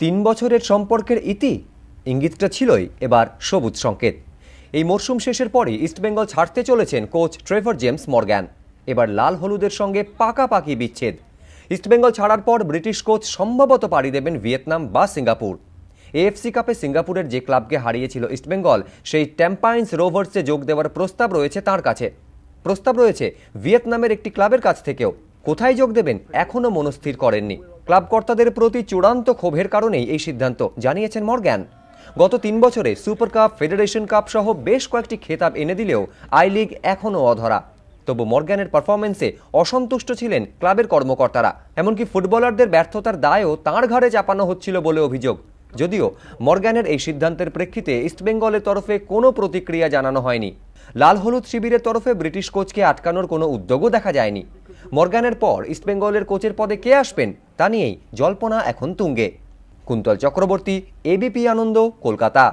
3 বছরের সম্পর্কের ইতি ইঙ্গিতটা ছিলই এবার সবুজ সংকেত। এই মরশুম শেষের পরই ইস্টবেঙ্গল ছাড়তে চলেছেন কোচ ট্রেভর জেমস মর্গ্যান। এবার লাল হলুদের সঙ্গে পাকাপাকি বিচ্ছেদ। ইস্টবেঙ্গল ছাড়ার পর ব্রিটিশ কোচ সম্ভবত পাড়ি দেবেন ভিয়েতনাম বা সিঙ্গাপুর। এএফসি কাপে সিঙ্গাপুরের যে ক্লাবকে হারিয়েছিল ইস্টবেঙ্গল, সেই ট্যাম্পাইন্স রোভার্সে যোগ দেওয়ার প্রস্তাব রয়েছে তার কাছে। প্রস্তাব রয়েছে ভিয়েতনামের একটি ক্লাবের কাছ থেকেও। কোথায় যোগ দেবেন এখনও মনস্থির করেননি। ক্লাব কর্তাদের প্রতি চূড়ান্ত ক্ষোভের কারণেই এই সিদ্ধান্ত, জানিয়েছেন মর্গ্যান। গত 3 বছরে সুপার কাপ, ফেডারেশন কাপ সহ বেশ কয়েকটি খেতাব এনে দিলেও আই লিগ এখনও অধরা। তবু মর্গ্যানের পারফরমেন্সে অসন্তুষ্ট ছিলেন ক্লাবের কর্মকর্তারা। এমনকি ফুটবলারদের ব্যর্থতার দায়ও তাঁর ঘাড়ে চাপানো হচ্ছিল বলে অভিযোগ। যদিও মর্গ্যানের এই সিদ্ধান্তের প্রেক্ষিতে ইস্টবেঙ্গলের তরফে কোনো প্রতিক্রিয়া জানানো হয়নি। লাল হলুদ শিবিরের তরফে ব্রিটিশ কোচকে আটকানোর কোনো উদ্যোগও দেখা যায়নি। মর্গ্যানের পর ইস্টবেঙ্গলের কোচের পদে কে আসবেন তা নিয়েই জল্পনা এখন তুঙ্গে। কুন্তল চক্রবর্তী, এবিপি আনন্দ, কলকাতা।